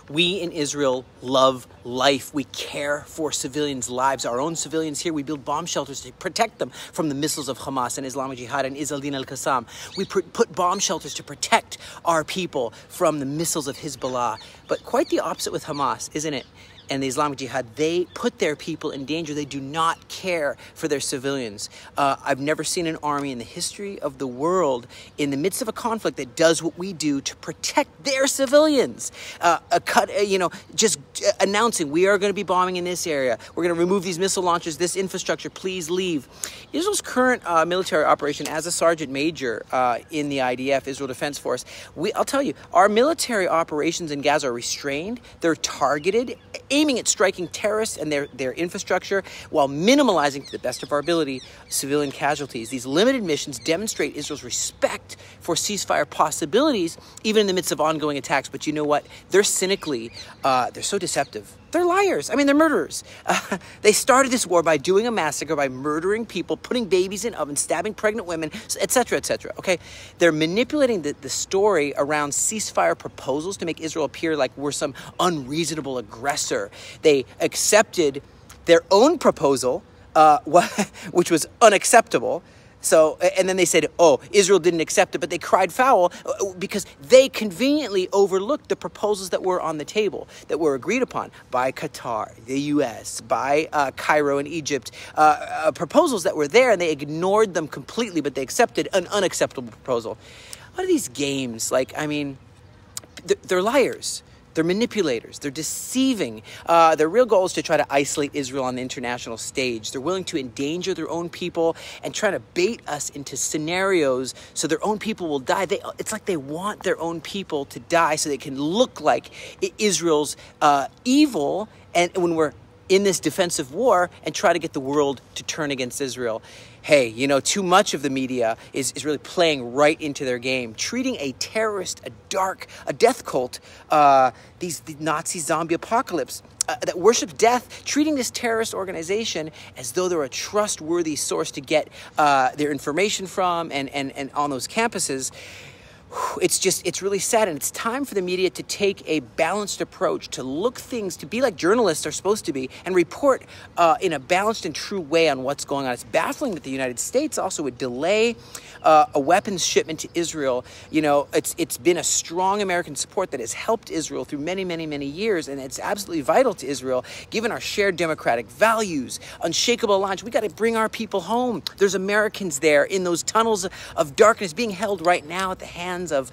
We in Israel love life. We care for civilians' lives. Our own civilians here, we build bomb shelters to protect them from the missiles of Hamas and Islamic Jihad and Izzeldin al-Qassam. We put bomb shelters to protect our people from the missiles of Hezbollah. But quite the opposite with Hamas, isn't it? And the Islamic Jihad, they put their people in danger. They do not care for their civilians. I've never seen an army in the history of the world in the midst of a conflict that does what we do to protect their civilians. Just announcing, we are going to be bombing in this area. We're going to remove these missile launchers, this infrastructure, please leave. Israel's current military operation as a sergeant major in the IDF, Israel Defense Force, I'll tell you, our military operations in Gaza are restrained. They're targeted, aiming at striking terrorists and their infrastructure while minimalizing, to the best of our ability, civilian casualties. These limited missions demonstrate Israel's respect for ceasefire possibilities, even in the midst of ongoing attacks. But you know what? They're cynically, they're so deceptive. They're liars. I mean, they're murderers. They started this war by doing a massacre, by murdering people, putting babies in ovens, stabbing pregnant women, etc., etc. Okay? They're manipulating the story around ceasefire proposals to make Israel appear like we're some unreasonable aggressor. They accepted their own proposal, which was unacceptable. So, and then they said, oh, Israel didn't accept it, but they cried foul because they conveniently overlooked the proposals that were on the table, that were agreed upon by Qatar, the U.S., by Cairo and Egypt, proposals that were there, and they ignored them completely, but they accepted an unacceptable proposal. What are these games? Like, I mean, they're liars. They're manipulators. They're deceiving. Their real goal is to try to isolate Israel on the international stage. They're willing to endanger their own people and try to bait us into scenarios so their own people will die. It's like they want their own people to die so they can look like Israel's evil, and when we're in this defensive war, and try to get the world to turn against Israel. Hey, you know, too much of the media is really playing right into their game, treating a terrorist, a death cult, the Nazi zombie apocalypse that worships death, treating this terrorist organization as though they're a trustworthy source to get their information from and on those campuses. It's really sad, and it's time for the media to take a balanced approach, to look things, to be like journalists are supposed to be, and report in a balanced and true way on what's going on. It's baffling that the United States also would delay a weapons shipment to Israel. You know, it's been a strong American support that has helped Israel through many, many, many years, and it's absolutely vital to Israel, given our shared democratic values, unshakable alliance. We got to bring our people home. There's Americans there in those tunnels of darkness being held right now at the hands of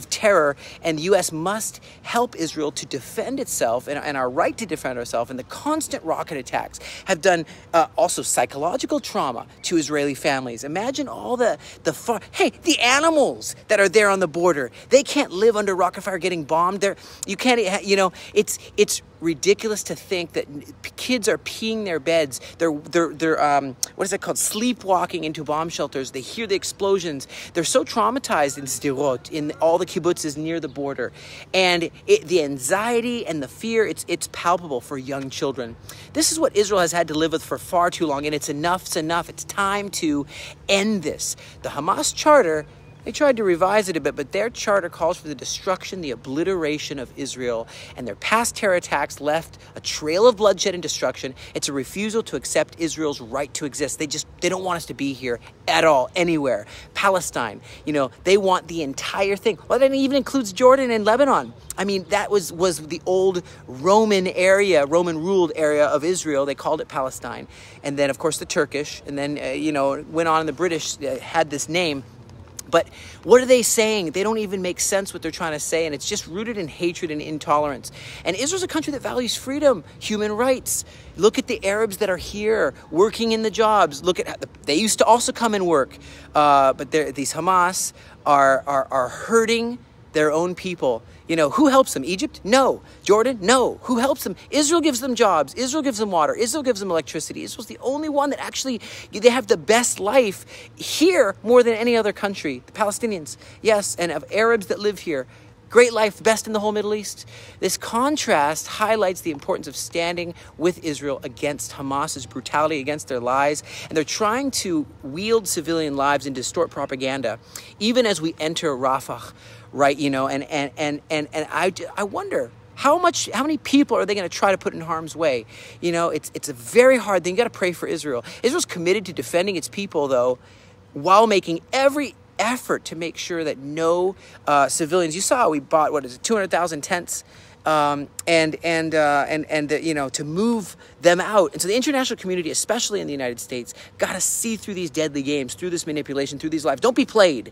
terror, and the U.S. must help Israel to defend itself and our right to defend ourselves. And the constant rocket attacks have done also psychological trauma to Israeli families. Imagine all the animals that are there on the border. They can't live under rocket fire getting bombed. You can't, it's ridiculous to think that kids are peeing their beds. They're what is that called? Sleepwalking into bomb shelters. They hear the explosions. They're so traumatized in Sderot, in all the kibbutzes near the border, and the anxiety and the fear. It's palpable for young children. This is what Israel has had to live with for far too long, and it's enough. It's enough. It's time to end this. The Hamas charter, they tried to revise it a bit, but their charter calls for the destruction, the obliteration of Israel, and their past terror attacks left a trail of bloodshed and destruction. It's a refusal to accept Israel's right to exist. They don't want us to be here at all, anywhere. Palestine, they want the entire thing. Well, that even includes Jordan and Lebanon. I mean, that was the old Roman ruled area of Israel. They called it Palestine. And then, of course, the Turkish, and then, went on, and the British had this name. But what are they saying? They don't even make sense what they're trying to say, and it's just rooted in hatred and intolerance. And Israel's a country that values freedom, human rights. Look at the Arabs that are here working in the jobs. Look at they used to also come and work, but these Hamas are hurting their own people. Who helps them? Egypt? No. Jordan? No. Who helps them? Israel gives them jobs. Israel gives them water. Israel gives them electricity. Israel's the only one that actually, they have the best life here more than any other country. The Palestinians, yes, and of Arabs that live here. Great life, best in the whole Middle East. This contrast highlights the importance of standing with Israel against Hamas's brutality, against their lies. And they're trying to wield civilian lives and distort propaganda, even as we enter Rafah, right? And I wonder, How many people are they going to try to put in harm's way? You know, it's a very hard thing. You got to pray for Israel. Israel's committed to defending its people, though, while making every effort to make sure that no civilians. You saw we bought 200,000 tents. You know, to move them out. And so the international community, especially in the United States, got to see through these deadly games, through this manipulation, through these lives. Don't be played.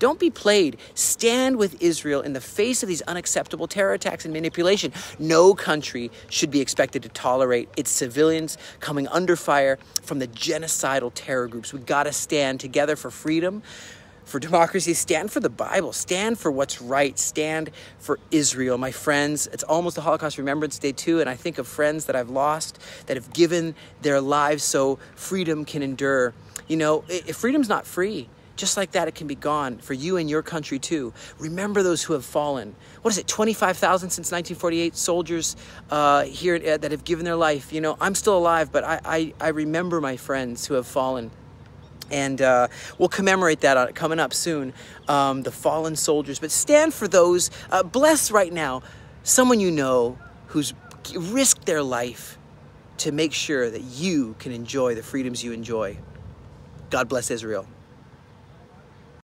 Don't be played. Stand with Israel in the face of these unacceptable terror attacks and manipulation. No country should be expected to tolerate its civilians coming under fire from the genocidal terror groups. We got to stand together for freedom, for democracy. Stand for the Bible. Stand for what's right. Stand for Israel. My friends, it's almost the Holocaust Remembrance Day too, and I think of friends that I've lost that have given their lives so freedom can endure. You know, if freedom's not free, just like that, it can be gone for you and your country too. Remember those who have fallen. What is it, 25,000 since 1948 soldiers here that have given their life. You know, I'm still alive, but I remember my friends who have fallen. And we'll commemorate that coming up soon, the fallen soldiers. But stand for those, bless right now someone you know who's risked their life to make sure that you can enjoy the freedoms you enjoy. God bless Israel.